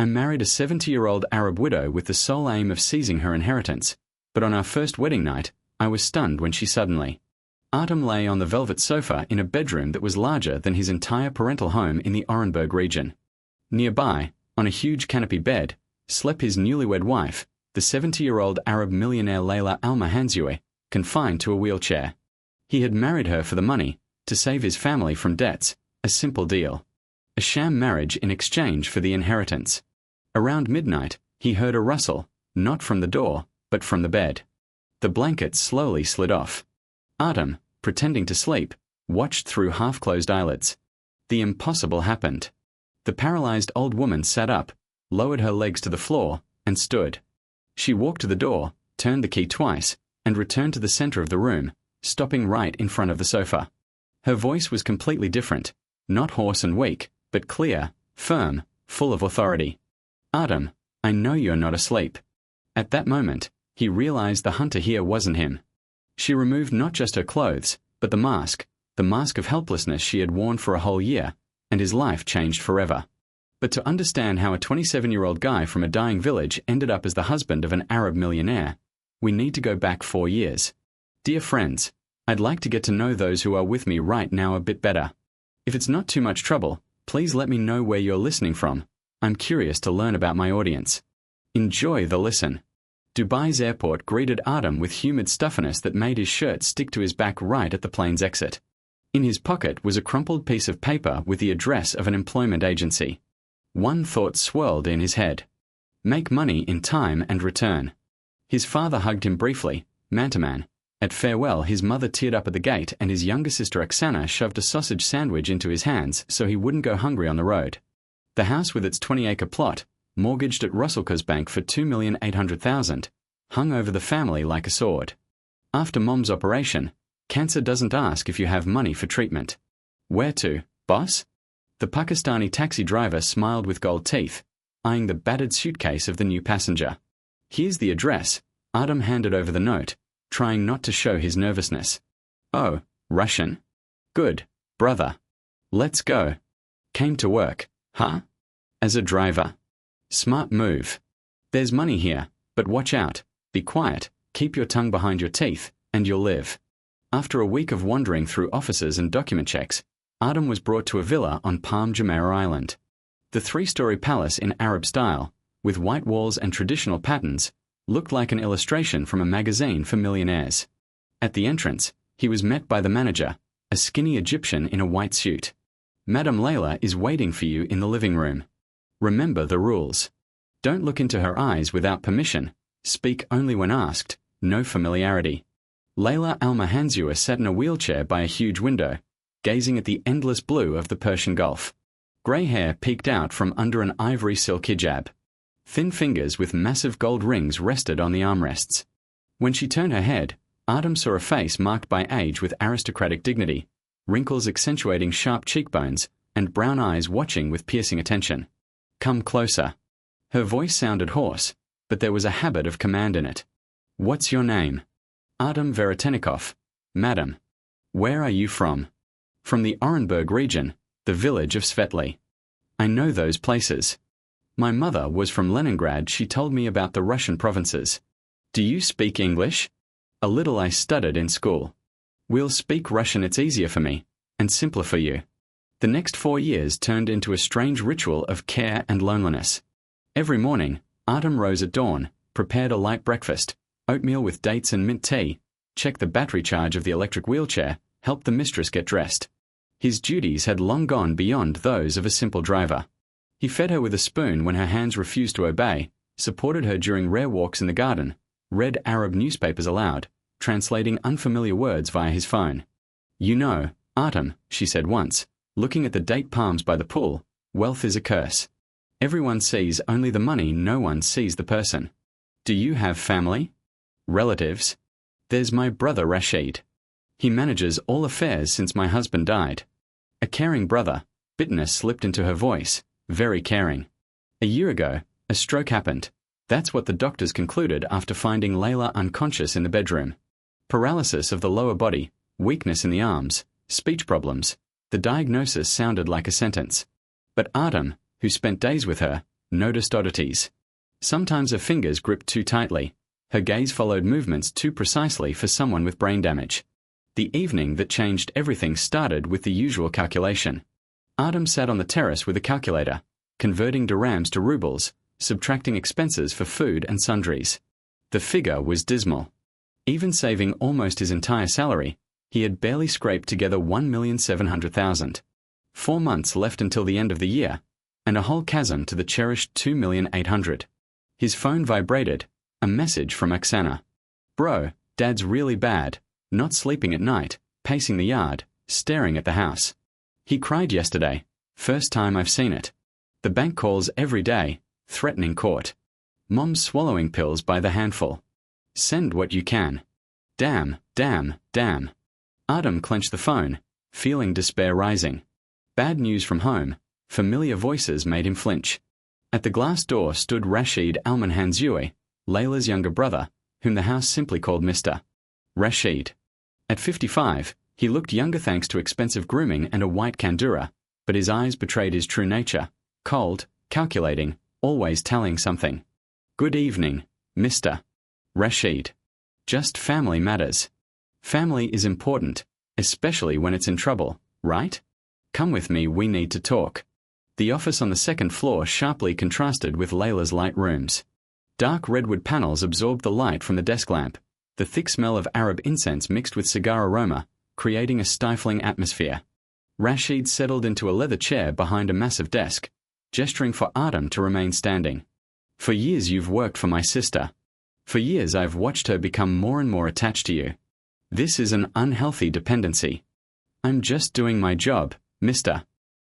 I married a 70-year-old Arab widow with the sole aim of seizing her inheritance, but on our first wedding night, I was stunned when she suddenly... Artem lay on the velvet sofa in a bedroom that was larger than his entire parental home in the Orenburg region. Nearby, on a huge canopy bed, slept his newlywed wife, the 70-year-old Arab millionaire Layla Almahanzoui, confined to a wheelchair. He had married her for the money, to save his family from debts, a simple deal. A sham marriage in exchange for the inheritance. Around midnight, he heard a rustle, not from the door, but from the bed. The blankets slowly slid off. Artem, pretending to sleep, watched through half-closed eyelids. The impossible happened. The paralyzed old woman sat up, lowered her legs to the floor, and stood. She walked to the door, turned the key twice, and returned to the center of the room, stopping right in front of the sofa. Her voice was completely different, not hoarse and weak, but clear, firm, full of authority. Artem, I know you're not asleep. At that moment, he realized the hunter here wasn't him. She removed not just her clothes, but the mask of helplessness she had worn for a whole year, and his life changed forever. But to understand how a 27-year-old guy from a dying village ended up as the husband of an Arab millionaire, we need to go back 4 years. Dear friends, I'd like to get to know those who are with me right now a bit better. If it's not too much trouble, please let me know where you're listening from. I'm curious to learn about my audience. Enjoy the listen. Dubai's airport greeted Artem with humid stuffiness that made his shirt stick to his back right at the plane's exit. In his pocket was a crumpled piece of paper with the address of an employment agency. One thought swirled in his head. Make money in time and return. His father hugged him briefly, man to man. At farewell, his mother teared up at the gate and his younger sister Oksana shoved a sausage sandwich into his hands so he wouldn't go hungry on the road. The house with its 20-acre plot, mortgaged at Russelka's bank for $2,800,000, hung over the family like a sword. After Mom's operation, cancer doesn't ask if you have money for treatment. Where to, boss? The Pakistani taxi driver smiled with gold teeth, eyeing the battered suitcase of the new passenger. Here's the address. Artem handed over the note, trying not to show his nervousness. Oh, Russian? Good, brother. Let's go. Came to work, huh? As a driver. Smart move. There's money here, but watch out, be quiet, keep your tongue behind your teeth, and you'll live. After a week of wandering through offices and document checks, Artem was brought to a villa on Palm Jumeirah Island. The 3-story palace in Arab style, with white walls and traditional patterns, looked like an illustration from a magazine for millionaires. At the entrance, he was met by the manager, a skinny Egyptian in a white suit. Madame Layla is waiting for you in the living room. Remember the rules. Don't look into her eyes without permission, speak only when asked, no familiarity. Layla Almahanzoui sat in a wheelchair by a huge window, gazing at the endless blue of the Persian Gulf. Grey hair peeked out from under an ivory silk hijab. Thin fingers with massive gold rings rested on the armrests. When she turned her head, Artem saw a face marked by age with aristocratic dignity, wrinkles accentuating sharp cheekbones, and brown eyes watching with piercing attention. Come closer. Her voice sounded hoarse, but there was a habit of command in it. What's your name? Artem Veretennikov. Madam. Where are you from? From the Orenburg region, the village of Svetly. I know those places. My mother was from Leningrad. She told me about the Russian provinces. Do you speak English? A little. I studied in school. We'll speak Russian. It's easier for me, and simpler for you. The next 4 years turned into a strange ritual of care and loneliness. Every morning, Artem rose at dawn, prepared a light breakfast, oatmeal with dates and mint tea, checked the battery charge of the electric wheelchair, helped the mistress get dressed. His duties had long gone beyond those of a simple driver. He fed her with a spoon when her hands refused to obey, supported her during rare walks in the garden, read Arab newspapers aloud, translating unfamiliar words via his phone. You know, Artem, she said once, looking at the date palms by the pool, wealth is a curse. Everyone sees only the money, no one sees the person. Do you have family? Relatives? There's my brother Rashid. He manages all affairs since my husband died. A caring brother. Bitterness slipped into her voice. Very caring. A year ago, a stroke happened. That's what the doctors concluded after finding Layla unconscious in the bedroom. Paralysis of the lower body, weakness in the arms, speech problems. The diagnosis sounded like a sentence. But Artem, who spent days with her, noticed oddities. Sometimes her fingers gripped too tightly. Her gaze followed movements too precisely for someone with brain damage. The evening that changed everything started with the usual calculation. Artem sat on the terrace with a calculator, converting dirhams to rubles, subtracting expenses for food and sundries. The figure was dismal. Even saving almost his entire salary, he had barely scraped together 1,700,000. 4 months left until the end of the year, and a whole chasm to the cherished 2,800,000. His phone vibrated, a message from Oksana. "Bro, Dad's really bad, not sleeping at night, pacing the yard, staring at the house. He cried yesterday, first time I've seen it. The bank calls every day, threatening court. Mom's swallowing pills by the handful. Send what you can. Damn, damn, damn." Artem clenched the phone, feeling despair rising. Bad news from home, familiar voices made him flinch. At the glass door stood Rashid Almanhanzui, Layla's younger brother, whom the house simply called Mr. Rashid. At 55, he looked younger thanks to expensive grooming and a white kandura, but his eyes betrayed his true nature, cold, calculating, always telling something. "Good evening, Mr. Rashid. Just family matters. Family is important, especially when it's in trouble, right? Come with me, we need to talk." The office on the second floor sharply contrasted with Layla's light rooms. Dark redwood panels absorbed the light from the desk lamp, the thick smell of Arab incense mixed with cigar aroma, creating a stifling atmosphere. Rashid settled into a leather chair behind a massive desk, gesturing for Artem to remain standing. "For years you've worked for my sister. For years I've watched her become more and more attached to you. This is an unhealthy dependency. I'm just doing my job, Mr.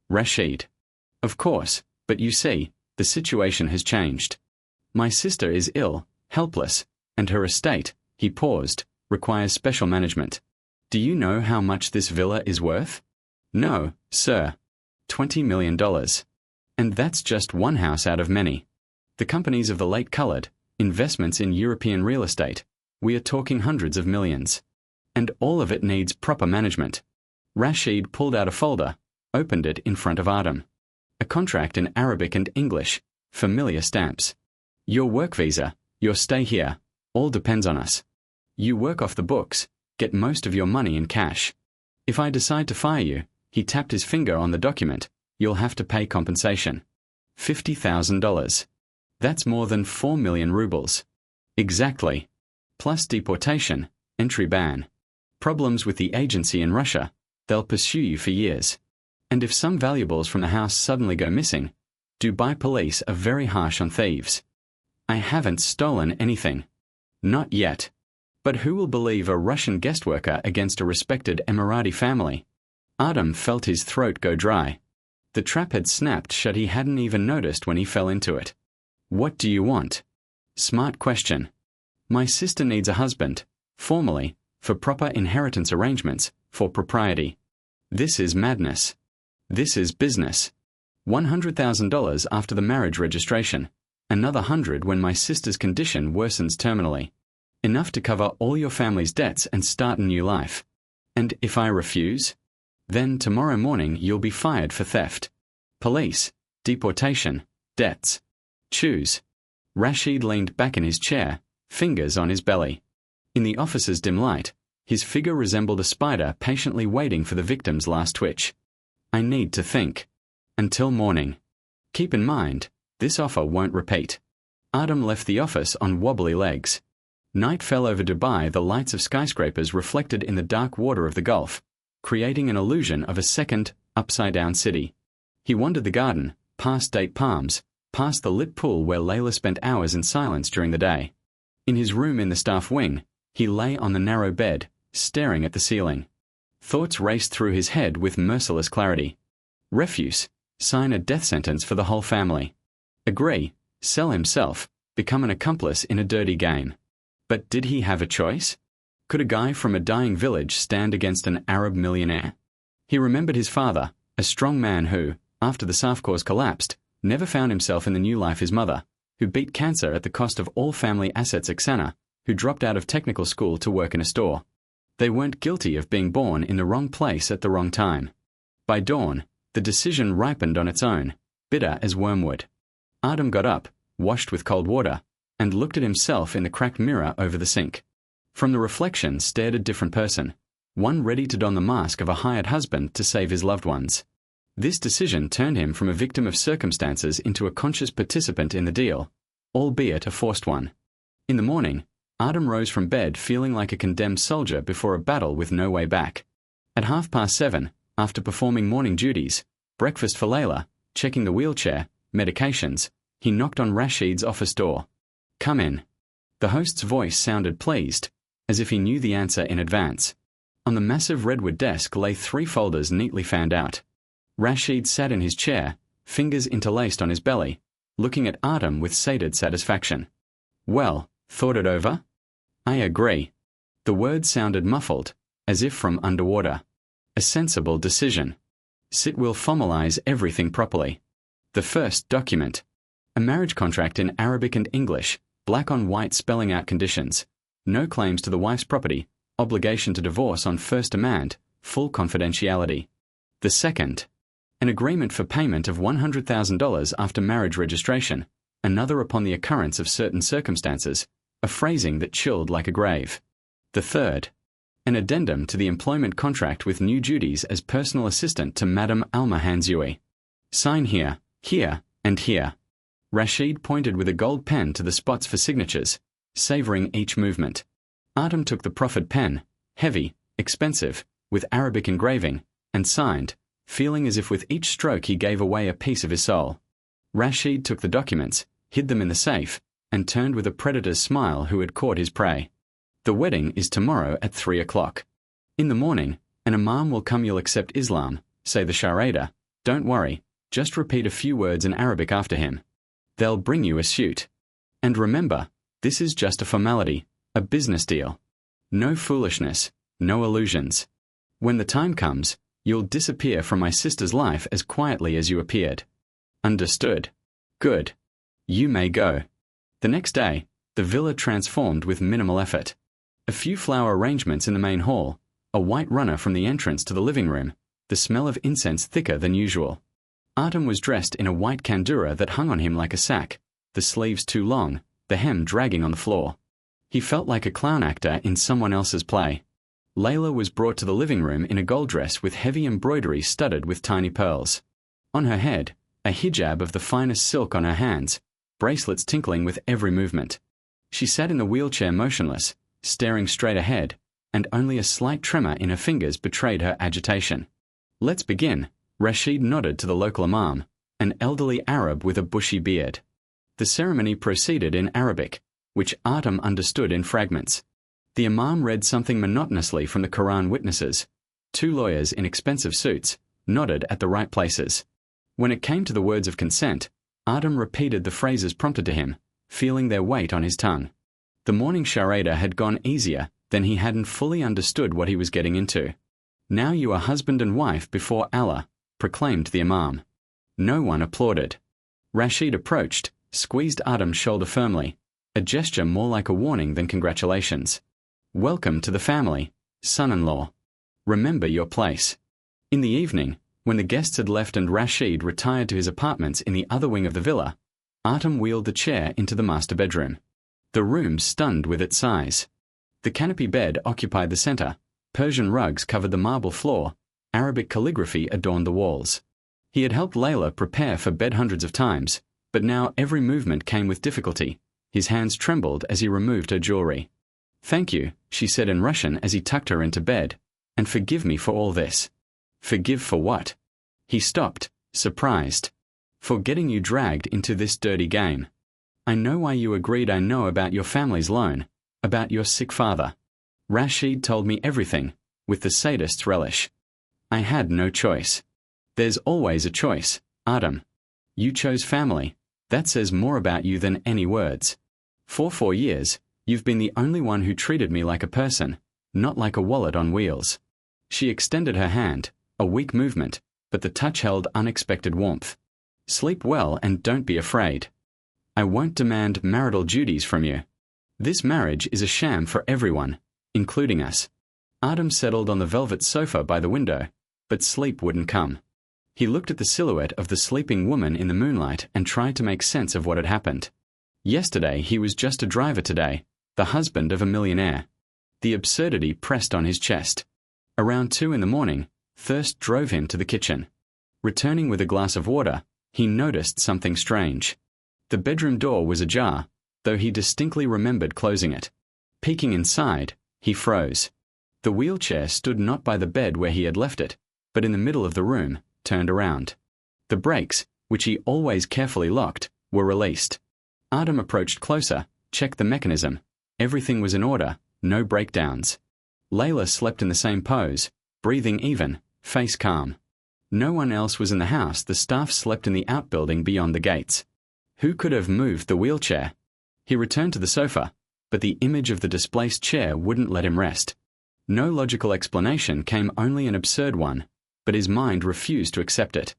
Rashid. Of course, but you see, the situation has changed. My sister is ill, helpless, and her estate," he paused, "requires special management. Do you know how much this villa is worth?" "No, sir. $20 million. And that's just one house out of many. The companies of the late Colored, investments in European real estate, we are talking hundreds of millions. And all of it needs proper management." Rashid pulled out a folder, opened it in front of Artem. A contract in Arabic and English, familiar stamps. "Your work visa, your stay here, all depends on us. You work off the books, get most of your money in cash. If I decide to fire you," he tapped his finger on the document, "you'll have to pay compensation. $50,000. That's more than 4 million rubles. Exactly. Plus deportation, entry ban. Problems with the agency in Russia, they'll pursue you for years. And if some valuables from the house suddenly go missing, Dubai police are very harsh on thieves. I haven't stolen anything. Not yet. But who will believe a Russian guest worker against a respected Emirati family?" Artem felt his throat go dry. The trap had snapped shut. He hadn't even noticed when he fell into it. "What do you want?" Smart question. "My sister needs a husband, formally, for proper inheritance arrangements, for propriety. This is madness. This is business. $100,000 after the marriage registration. Another 100 when my sister's condition worsens terminally. Enough to cover all your family's debts and start a new life. And if I refuse? Then tomorrow morning you'll be fired for theft. Police, deportation, debts. Choose." Rashid leaned back in his chair, fingers on his belly. In the office's dim light, his figure resembled a spider patiently waiting for the victim's last twitch. "I need to think. Until morning. Keep in mind, this offer won't repeat." Artem left the office on wobbly legs. Night fell over Dubai, the lights of skyscrapers reflected in the dark water of the Gulf, creating an illusion of a second, upside-down city. He wandered the garden, past date palms, past the lit pool where Layla spent hours in silence during the day. In his room in the staff wing, he lay on the narrow bed, staring at the ceiling. Thoughts raced through his head with merciless clarity. Refuse, sign a death sentence for the whole family. Agree, sell himself, become an accomplice in a dirty game. But did he have a choice? Could a guy from a dying village stand against an Arab millionaire? He remembered his father, a strong man who, after the Safkors collapsed, never found himself in the new life his mother, who beat cancer at the cost of all family assets. Oksana, who dropped out of technical school to work in a store. They weren't guilty of being born in the wrong place at the wrong time. By dawn, the decision ripened on its own, bitter as wormwood. Artem got up, washed with cold water, and looked at himself in the cracked mirror over the sink. From the reflection stared a different person, one ready to don the mask of a hired husband to save his loved ones. This decision turned him from a victim of circumstances into a conscious participant in the deal, albeit a forced one. In the morning, Artem rose from bed feeling like a condemned soldier before a battle with no way back. At 7:30, after performing morning duties, breakfast for Layla, checking the wheelchair, medications, he knocked on Rashid's office door. "Come in." The host's voice sounded pleased, as if he knew the answer in advance. On the massive redwood desk lay 3 folders neatly fanned out. Rashid sat in his chair, fingers interlaced on his belly, looking at Artem with sated satisfaction. "Well, thought it over?" "I agree." The words sounded muffled, as if from underwater. "A sensible decision. Sit will formalize everything properly. The first document. A marriage contract in Arabic and English, black on white spelling out conditions. No claims to the wife's property, obligation to divorce on first demand, full confidentiality. The second. An agreement for payment of $100,000 after marriage registration, another upon the occurrence of certain circumstances, a phrasing that chilled like a grave. The third. An addendum to the employment contract with new duties as personal assistant to Madame Alma Hanzui. Sign here, here, and here." Rashid pointed with a gold pen to the spots for signatures, savoring each movement. Artem took the proffered pen, heavy, expensive, with Arabic engraving, and signed, feeling as if with each stroke he gave away a piece of his soul. Rashid took the documents, hid them in the safe, and turned with a predator's smile who had caught his prey. "The wedding is tomorrow at 3 o'clock. In the morning, an imam will come. You'll accept Islam, say the Sharada. Don't worry, just repeat a few words in Arabic after him. They'll bring you a suit. And remember, this is just a formality, a business deal. No foolishness, no illusions. When the time comes, you'll disappear from my sister's life as quietly as you appeared. Understood? Good. You may go." The next day, the villa transformed with minimal effort. A few flower arrangements in the main hall, a white runner from the entrance to the living room, the smell of incense thicker than usual. Artem was dressed in a white kandura that hung on him like a sack, the sleeves too long, the hem dragging on the floor. He felt like a clown actor in someone else's play. Layla was brought to the living room in a gold dress with heavy embroidery studded with tiny pearls. On her head, a hijab of the finest silk on her hands, bracelets tinkling with every movement. She sat in the wheelchair motionless, staring straight ahead, and only a slight tremor in her fingers betrayed her agitation. "Let's begin." Rashid nodded to the local imam, an elderly Arab with a bushy beard. The ceremony proceeded in Arabic, which Artem understood in fragments. The imam read something monotonously from the Quran. Witnesses, 2 lawyers in expensive suits, nodded at the right places. When it came to the words of consent, Artem repeated the phrases prompted to him, feeling their weight on his tongue. The morning charada had gone easier than he hadn't fully understood what he was getting into. "Now you are husband and wife before Allah," proclaimed the imam. No one applauded. Rashid approached, squeezed Artem's shoulder firmly, a gesture more like a warning than congratulations. "Welcome to the family, son-in-law. Remember your place." In the evening, when the guests had left and Rashid retired to his apartments in the other wing of the villa, Artem wheeled the chair into the master bedroom. The room stunned with its size. The canopy bed occupied the center, Persian rugs covered the marble floor, Arabic calligraphy adorned the walls. He had helped Layla prepare for bed hundreds of times, but now every movement came with difficulty. His hands trembled as he removed her jewelry. "Thank you," she said in Russian as he tucked her into bed, "and forgive me for all this." "Forgive for what?" He stopped, surprised. "For getting you dragged into this dirty game. I know why you agreed. I know about your family's loan, about your sick father. Rashid told me everything, with the sadist's relish. I had no choice. There's always a choice, Artem. You chose family. That says more about you than any words. For 4 years, you've been the only one who treated me like a person, not like a wallet on wheels." She extended her hand, a weak movement, but the touch held unexpected warmth. "Sleep well and don't be afraid. I won't demand marital duties from you. This marriage is a sham for everyone, including us." Artem settled on the velvet sofa by the window, but sleep wouldn't come. He looked at the silhouette of the sleeping woman in the moonlight and tried to make sense of what had happened. Yesterday he was just a driver, today the husband of a millionaire. The absurdity pressed on his chest. Around 2 in the morning, thirst drove him to the kitchen. Returning with a glass of water, he noticed something strange. The bedroom door was ajar, though he distinctly remembered closing it. Peeking inside, he froze. The wheelchair stood not by the bed where he had left it, but in the middle of the room, turned around. The brakes, which he always carefully locked, were released. Artem approached closer, checked the mechanism. Everything was in order, no breakdowns. Layla slept in the same pose, breathing even, face calm. No one else was in the house. The staff slept in the outbuilding beyond the gates. Who could have moved the wheelchair? He returned to the sofa, but the image of the displaced chair wouldn't let him rest. No logical explanation came, only an absurd one, but his mind refused to accept it.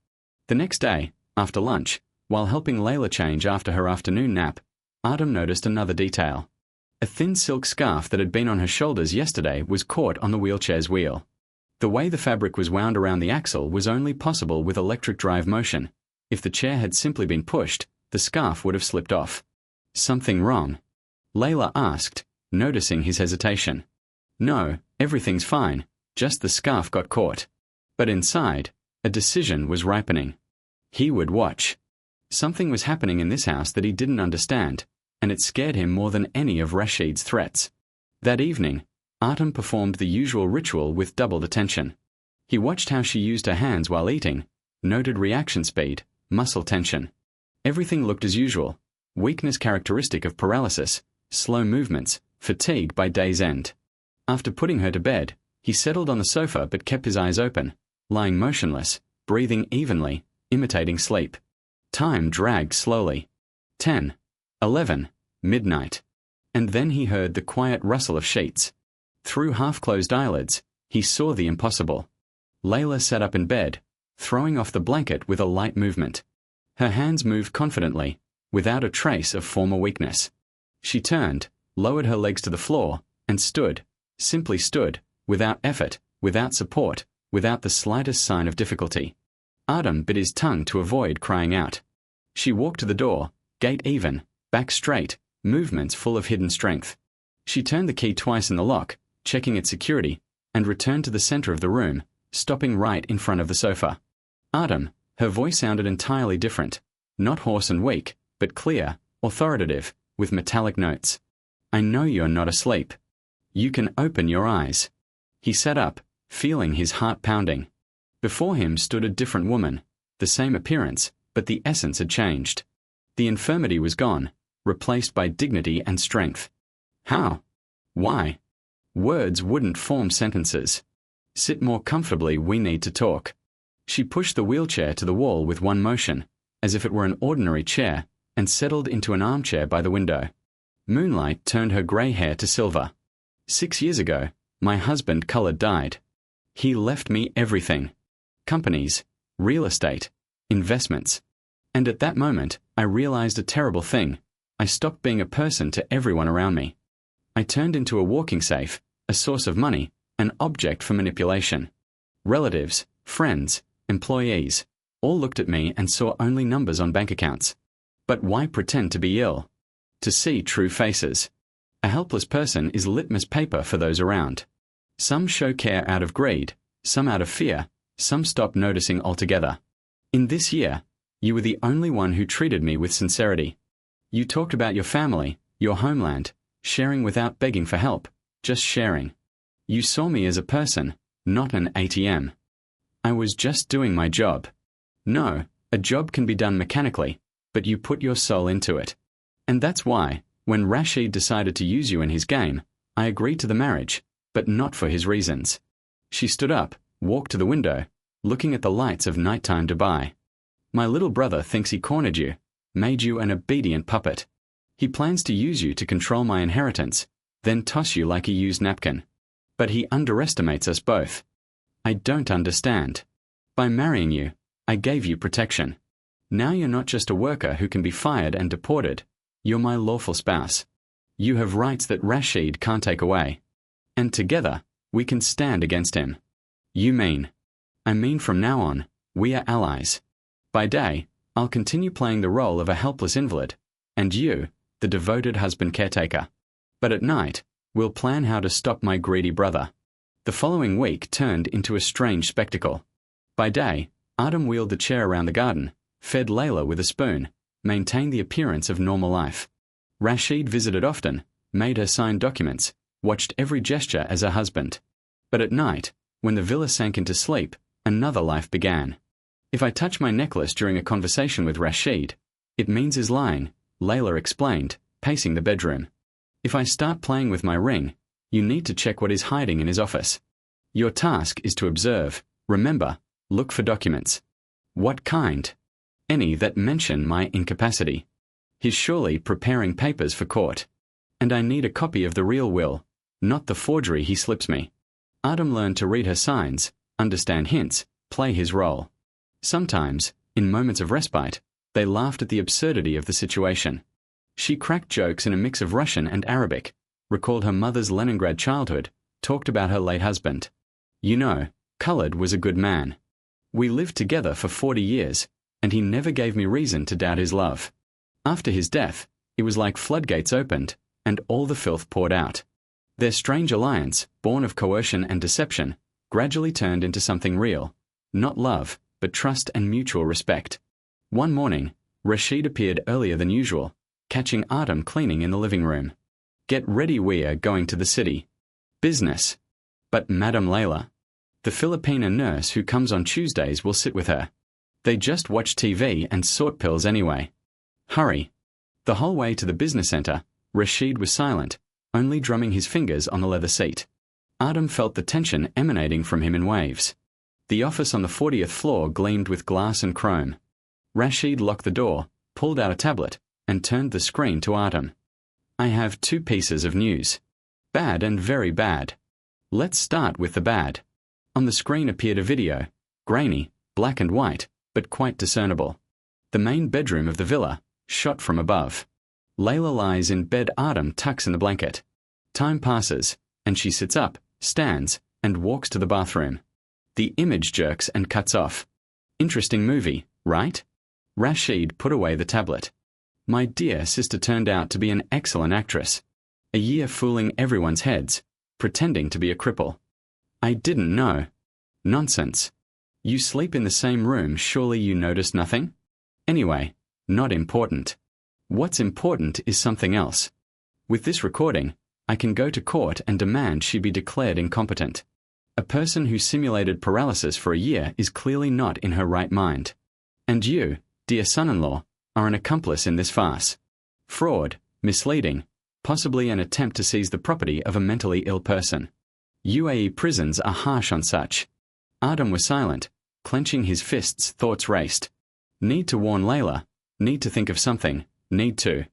The next day, after lunch, while helping Layla change after her afternoon nap, Artem noticed another detail. A thin silk scarf that had been on her shoulders yesterday was caught on the wheelchair's wheel. The way the fabric was wound around the axle was only possible with electric drive motion. If the chair had simply been pushed, the scarf would have slipped off. Something wrong? Layla asked, noticing his hesitation. No, everything's fine, just the scarf got caught. But inside, a decision was ripening. He would watch. Something was happening in this house that he didn't understand, and it scared him more than any of Rashid's threats. That evening, Artem performed the usual ritual with doubled attention. He watched how she used her hands while eating, noted reaction speed, muscle tension. Everything looked as usual. Weakness characteristic of paralysis, slow movements, fatigue by day's end. After putting her to bed, he settled on the sofa but kept his eyes open, lying motionless, breathing evenly, imitating sleep. Time dragged slowly. 10, 11, midnight. And then he heard the quiet rustle of sheets. Through half-closed eyelids, he saw the impossible. Layla sat up in bed, throwing off the blanket with a light movement. Her hands moved confidently, without a trace of former weakness. She turned, lowered her legs to the floor, and stood, simply stood, without effort, without support, without the slightest sign of difficulty. Artem bit his tongue to avoid crying out. She walked to the door, gait even, back straight, movements full of hidden strength. She turned the key twice in the lock, checking its security, and returned to the center of the room, stopping right in front of the sofa. Artem, her voice sounded entirely different, not hoarse and weak, but clear, authoritative, with metallic notes. I know you're not asleep. You can open your eyes. He sat up, feeling his heart pounding. Before him stood a different woman, the same appearance, but the essence had changed. The infirmity was gone, replaced by dignity and strength. How? Why? Words wouldn't form sentences. Sit more comfortably, we need to talk. She pushed the wheelchair to the wall with one motion, as if it were an ordinary chair, and settled into an armchair by the window. Moonlight turned her grey hair to silver. 6 years ago, my husband Khalid died. He left me everything. Companies, real estate, investments. And at that moment, I realized a terrible thing. I stopped being a person to everyone around me. I turned into a walking safe, a source of money, an object for manipulation. Relatives, friends, employees, all looked at me and saw only numbers on bank accounts. But why pretend to be ill? To see true faces. A helpless person is litmus paper for those around. Some show care out of greed, some out of fear, some stop noticing altogether. In this year, you were the only one who treated me with sincerity. You talked about your family, your homeland, sharing without begging for help, just sharing. You saw me as a person, not an ATM. I was just doing my job. No, a job can be done mechanically, but you put your soul into it. And that's why, when Rashid decided to use you in his game, I agreed to the marriage, but not for his reasons. She stood up, walked to the window, looking at the lights of nighttime Dubai. My little brother thinks he cornered you, made you an obedient puppet. He plans to use you to control my inheritance, then toss you like a used napkin. But he underestimates us both. I don't understand. By marrying you, I gave you protection. Now you're not just a worker who can be fired and deported. You're my lawful spouse. You have rights that Rashid can't take away. And together, we can stand against him. You mean? I mean from now on, We are allies. By day, I'll continue playing the role of a helpless invalid, and you, the devoted husband caretaker. But at night, we'll plan how to stop my greedy brother. The following week turned into a strange spectacle. By day, Artem wheeled the chair around the garden, fed Layla with a spoon, maintained the appearance of normal life. Rashid visited often, made her sign documents, watched every gesture as her husband. But at night, when the villa sank into sleep, another life began. If I touch my necklace during a conversation with Rashid, it means he's lying, Layla explained, pacing the bedroom. If I start playing with my ring, you need to check what he's hiding in his office. Your task is to observe. Remember, look for documents. What kind? Any that mention my incapacity. He's surely preparing papers for court. And I need a copy of the real will, not the forgery he slips me. Artem learned to read her signs, understand hints, play his role. Sometimes, in moments of respite, they laughed at the absurdity of the situation. She cracked jokes in a mix of Russian and Arabic, recalled her mother's Leningrad childhood, talked about her late husband. You know, Khaled was a good man. We lived together for 40 years, and he never gave me reason to doubt his love. After his death, it was like floodgates opened, and all the filth poured out. Their strange alliance, born of coercion and deception, gradually turned into something real, not love, but trust and mutual respect. One morning, Rashid appeared earlier than usual, catching Artem cleaning in the living room. Get ready, we are going to the city. Business. But Madame Layla, the Filipina nurse who comes on Tuesdays, will sit with her. They just watch TV and sort pills anyway. Hurry. The whole way to the business center, Rashid was silent, only drumming his fingers on the leather seat. Artem felt the tension emanating from him in waves. The office on the 40th floor gleamed with glass and chrome. Rashid locked the door, pulled out a tablet, and turned the screen to Artem. I have 2 pieces of news. Bad and very bad. Let's start with the bad. On the screen appeared a video, grainy, black and white, but quite discernible. The main bedroom of the villa, shot from above. Layla lies in bed, Artem tucks in the blanket. Time passes, and she sits up, stands, and walks to the bathroom. The image jerks and cuts off. Interesting movie, right? Rashid put away the tablet. My dear sister turned out to be an excellent actress. A year fooling everyone's heads, pretending to be a cripple. I didn't know. Nonsense. You sleep in the same room, surely you noticed nothing? Anyway, not important. What's important is something else. With this recording, I can go to court and demand she be declared incompetent. A person who simulated paralysis for a year is clearly not in her right mind. And you, dear son-in-law, are an accomplice in this farce. Fraud, misleading, possibly an attempt to seize the property of a mentally ill person. UAE prisons are harsh on such. Artem was silent, clenching his fists, thoughts raced. Need to warn Layla, need to think of something, need to.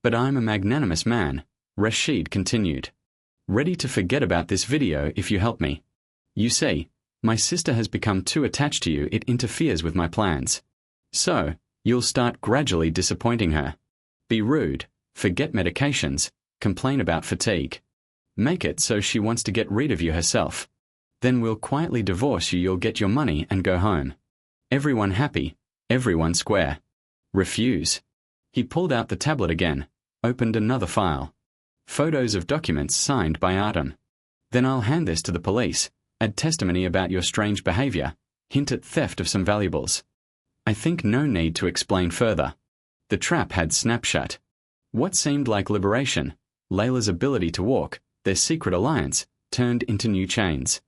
But I'm a magnanimous man, Rashid continued. Ready to forget about this video if you help me. You see, my sister has become too attached to you, it interferes with my plans. So, you'll start gradually disappointing her. Be rude, forget medications, complain about fatigue. Make it so she wants to get rid of you herself. Then we'll quietly divorce you, you'll get your money and go home. Everyone happy, everyone square. Refuse. He pulled out the tablet again, opened another file. Photos of documents signed by Artem. Then I'll hand this to the police, add testimony about your strange behavior, hint at theft of some valuables. I think no need to explain further. The trap had snapped shut. What seemed like liberation, Layla's ability to walk, their secret alliance, turned into new chains.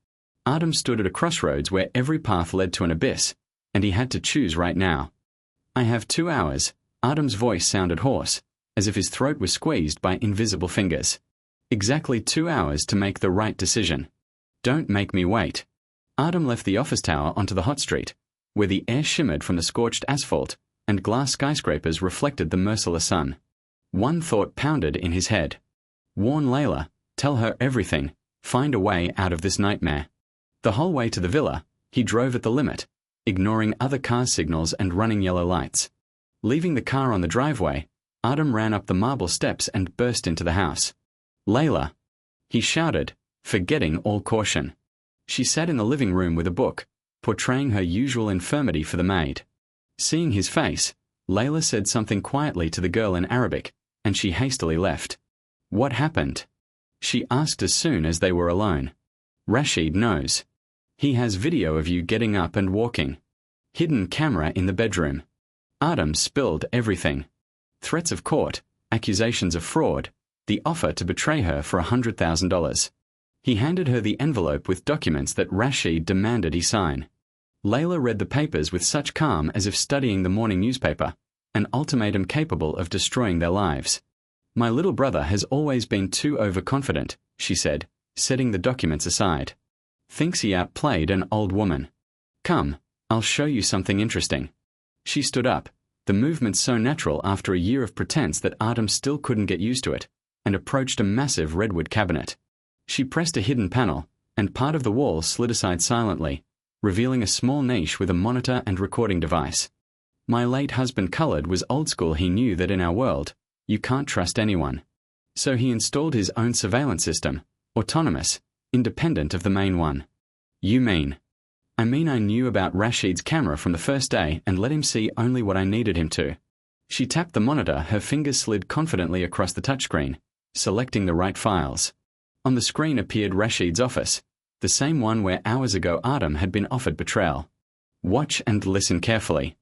Artem stood at a crossroads where every path led to an abyss, and he had to choose right now. I have 2 hours. Artem's voice sounded hoarse, as if his throat was squeezed by invisible fingers. Exactly 2 hours to make the right decision. Don't make me wait. Artem left the office tower onto the hot street, where the air shimmered from the scorched asphalt, and glass skyscrapers reflected the merciless sun. One thought pounded in his head. Warn Layla, tell her everything, find a way out of this nightmare. The whole way to the villa, he drove at the limit, ignoring other car signals and running yellow lights. Leaving the car on the driveway, Artem ran up the marble steps and burst into the house. Layla! He shouted, forgetting all caution. She sat in the living room with a book, portraying her usual infirmity for the maid. Seeing his face, Layla said something quietly to the girl in Arabic, and she hastily left. What happened? She asked as soon as they were alone. Rashid knows. He has video of you getting up and walking. Hidden camera in the bedroom. Artem spilled everything. Threats of court, accusations of fraud, the offer to betray her for $100,000. He handed her the envelope with documents that Rashid demanded he sign. Layla read the papers with such calm as if studying the morning newspaper, an ultimatum capable of destroying their lives. My little brother has always been too overconfident, she said, setting the documents aside. Thinks he outplayed an old woman. Come, I'll show you something interesting. She stood up, the movement so natural after a year of pretense that Artem still couldn't get used to it, and approached a massive redwood cabinet. She pressed a hidden panel, and part of the wall slid aside silently, revealing a small niche with a monitor and recording device. My late husband colored was old school. He knew that in our world, you can't trust anyone. So he installed his own surveillance system, autonomous, independent of the main one. You mean? I mean I knew about Rashid's camera from the first day and let him see only what I needed him to. She tapped the monitor, her fingers slid confidently across the touchscreen, selecting the right files. On the screen appeared Rashid's office, the same one where hours ago Artem had been offered betrayal. Watch and listen carefully.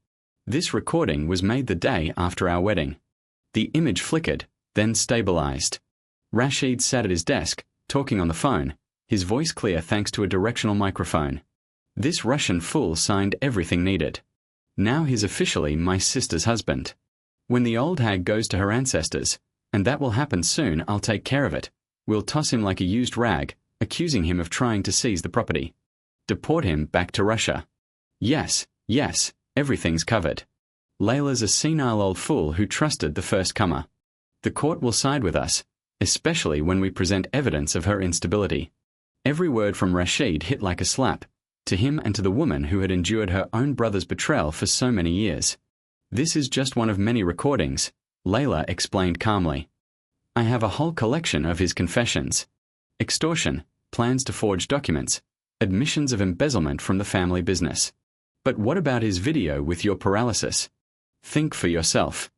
This recording was made the day after our wedding. The image flickered, then stabilized. Rashid sat at his desk, talking on the phone, his voice clear thanks to a directional microphone. This Russian fool signed everything needed. Now he's officially my sister's husband. When the old hag goes to her ancestors, and that will happen soon, I'll take care of it. We'll toss him like a used rag, accusing him of trying to seize the property. Deport him back to Russia. Yes, everything's covered. Layla's a senile old fool who trusted the first comer. The court will side with us, especially when we present evidence of her instability. Every word from Rashid hit like a slap, to him and to the woman who had endured her own brother's betrayal for so many years. This is just one of many recordings, Layla explained calmly. I have a whole collection of his confessions. Extortion, plans to forge documents, admissions of embezzlement from the family business. But what about his video with your paralysis? Think for yourself.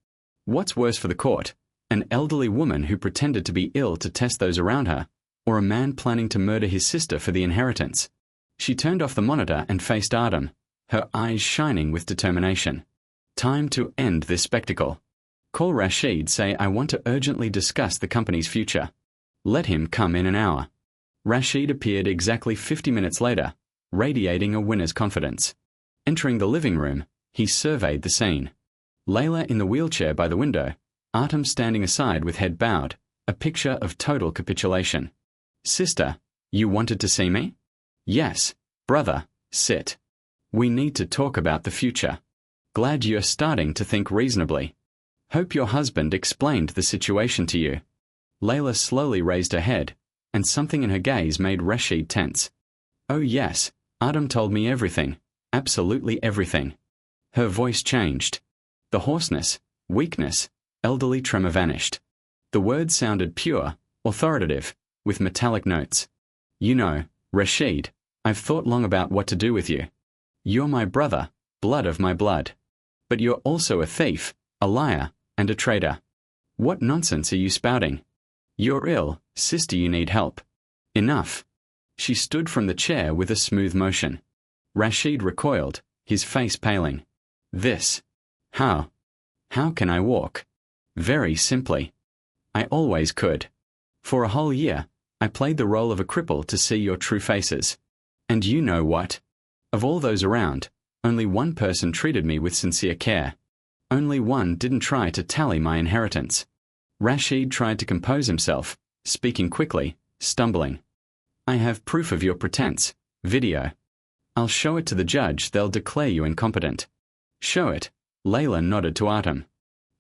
What's worse for the court, an elderly woman who pretended to be ill to test those around her, or a man planning to murder his sister for the inheritance? She turned off the monitor and faced Artem, her eyes shining with determination. Time to end this spectacle. Call Rashid, say I want to urgently discuss the company's future. Let him come in an hour. Rashid appeared exactly 50 minutes later, radiating a winner's confidence. Entering the living room, he surveyed the scene. Layla in the wheelchair by the window, Artem standing aside with head bowed, a picture of total capitulation. Sister, you wanted to see me? Yes. Brother, sit. We need to talk about the future. Glad you're starting to think reasonably. Hope your husband explained the situation to you. Layla slowly raised her head, and something in her gaze made Rashid tense. Oh yes, Artem told me everything, absolutely everything. Her voice changed. The hoarseness, weakness, elderly tremor vanished. The words sounded pure, authoritative, with metallic notes. You know, Rashid, I've thought long about what to do with you. You're my brother, blood of my blood. But you're also a thief, a liar, and a traitor. What nonsense are you spouting? You're ill, sister, you need help. Enough. She stood from the chair with a smooth motion. Rashid recoiled, his face paling. This. How? How can I walk? Very simply. I always could. For a whole year, I played the role of a cripple to see your true faces. And you know what? Of all those around, only one person treated me with sincere care. Only one didn't try to tally my inheritance. Rashid tried to compose himself, speaking quickly, stumbling. I have proof of your pretense, video. I'll show it to the judge, they'll declare you incompetent. Show it. Layla nodded to Artem.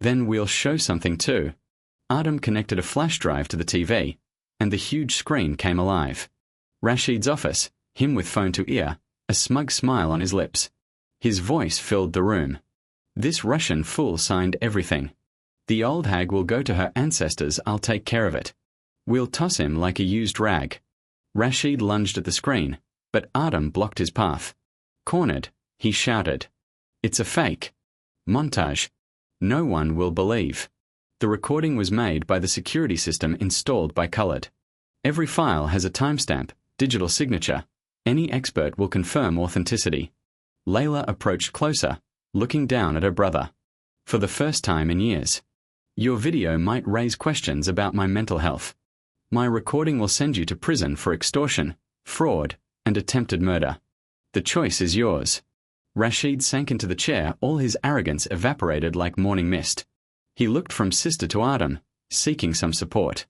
Then we'll show something too. Artem connected a flash drive to the TV, and the huge screen came alive. Rashid's office, him with phone to ear, a smug smile on his lips. His voice filled the room. This Russian fool signed everything. The old hag will go to her ancestors, I'll take care of it. We'll toss him like a used rag. Rashid lunged at the screen, but Artem blocked his path. Cornered, he shouted. It's a fake. Montage. No one will believe. The recording was made by the security system installed by Colored. Every file has a timestamp, digital signature. Any expert will confirm authenticity. Layla approached closer, looking down at her brother. For the first time in years. Your video might raise questions about my mental health. My recording will send you to prison for extortion, fraud, and attempted murder. The choice is yours. Rashid sank into the chair, all his arrogance evaporated like morning mist. He looked from sister to Artem, seeking some support.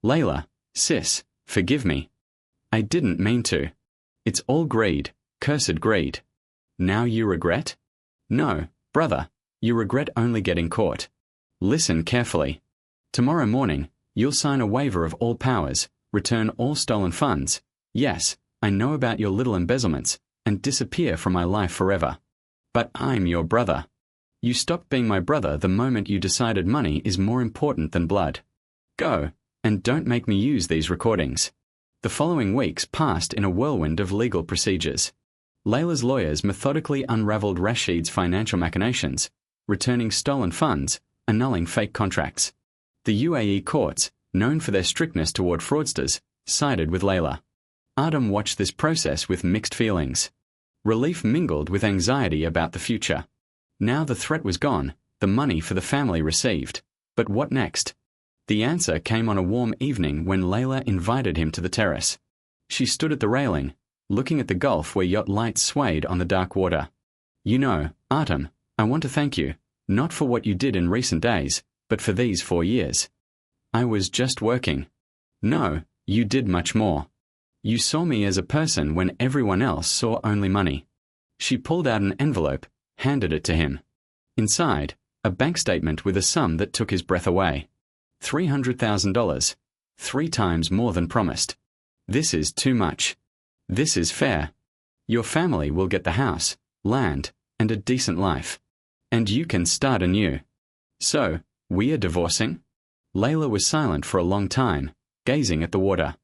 Layla, sis, forgive me. I didn't mean to. It's all greed, cursed greed. Now you regret? No, brother, you regret only getting caught. Listen carefully. Tomorrow morning, you'll sign a waiver of all powers, return all stolen funds. Yes, I know about your little embezzlements, and disappear from my life forever. But I'm your brother. You stopped being my brother the moment you decided money is more important than blood. Go, and don't make me use these recordings. The following weeks passed in a whirlwind of legal procedures. Layla's lawyers methodically unraveled Rashid's financial machinations, returning stolen funds, annulling fake contracts. The UAE courts, known for their strictness toward fraudsters, sided with Layla. Artem watched this process with mixed feelings. Relief mingled with anxiety about the future. Now the threat was gone, the money for the family received. But what next? The answer came on a warm evening when Layla invited him to the terrace. She stood at the railing, looking at the gulf where yacht lights swayed on the dark water. You know, Artem, I want to thank you, not for what you did in recent days, but for these 4 years. I was just working. No, you did much more. You saw me as a person when everyone else saw only money. She pulled out an envelope, handed it to him. Inside, a bank statement with a sum that took his breath away. $300,000. 3 times more than promised. This is too much. This is fair. Your family will get the house, land, and a decent life. And you can start anew. So, we are divorcing? Layla was silent for a long time, gazing at the water.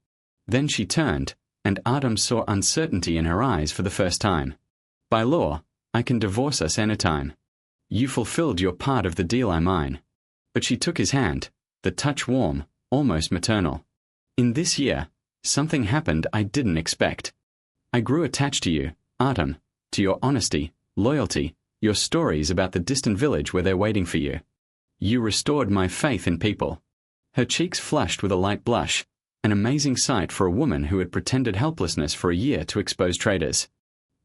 Then she turned, and Artem saw uncertainty in her eyes for the first time. By law, I can divorce us anytime. You fulfilled your part of the deal, I'm mine. But she took his hand, the touch warm, almost maternal. In this year, something happened I didn't expect. I grew attached to you, Artem, to your honesty, loyalty, your stories about the distant village where they're waiting for you. You restored my faith in people. Her cheeks flushed with a light blush, an amazing sight for a woman who had pretended helplessness for a year to expose traitors.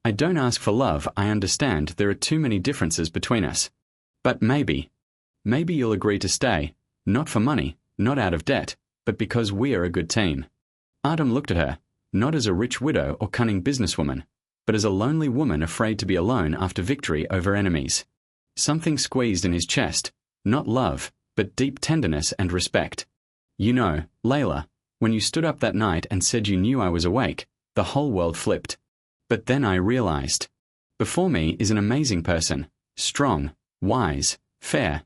I don't ask for love, I understand there are too many differences between us. But maybe you'll agree to stay, not for money, not out of debt, but because we're a good team. Artem looked at her, not as a rich widow or cunning businesswoman, but as a lonely woman afraid to be alone after victory over enemies. Something squeezed in his chest, not love, but deep tenderness and respect. You know, Layla, when you stood up that night and said you knew I was awake, the whole world flipped. But then I realized. Before me is an amazing person, strong, wise, fair.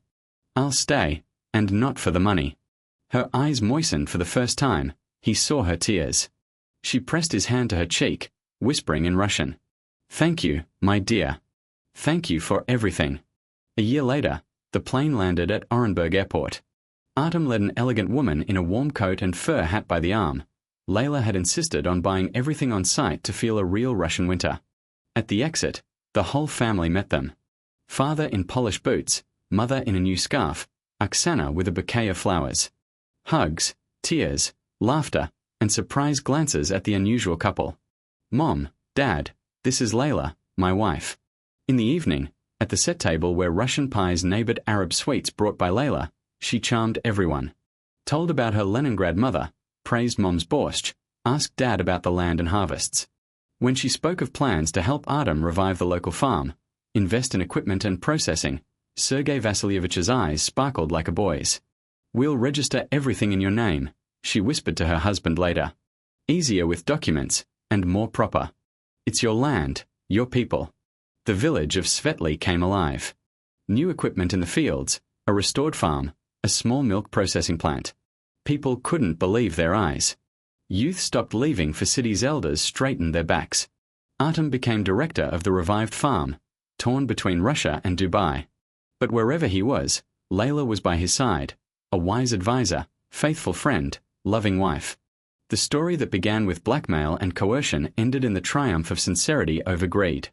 I'll stay, and not for the money. Her eyes moistened for the first time. He saw her tears. She pressed his hand to her cheek, whispering in Russian. Thank you, my dear. Thank you for everything. A year later, the plane landed at Orenburg Airport. Artem led an elegant woman in a warm coat and fur hat by the arm. Layla had insisted on buying everything on site to feel a real Russian winter. At the exit, the whole family met them. Father in polished boots, mother in a new scarf, Oksana with a bouquet of flowers. Hugs, tears, laughter, and surprised glances at the unusual couple. Mom, Dad, this is Layla, my wife. In the evening, at the set table where Russian pies neighbored Arab sweets brought by Layla, she charmed everyone. Told about her Leningrad mother, praised Mom's borscht, asked Dad about the land and harvests. When she spoke of plans to help Artem revive the local farm, invest in equipment and processing, Sergei Vasilievich's eyes sparkled like a boy's. We'll register everything in your name, she whispered to her husband later. Easier with documents, and more proper. It's your land, your people. The village of Svetly came alive. New equipment in the fields, a restored farm, a small milk processing plant. People couldn't believe their eyes. Youth stopped leaving for city's elders straightened their backs. Artem became director of the revived farm, torn between Russia and Dubai. But wherever he was, Layla was by his side, a wise advisor, faithful friend, loving wife. The story that began with blackmail and coercion ended in the triumph of sincerity over greed.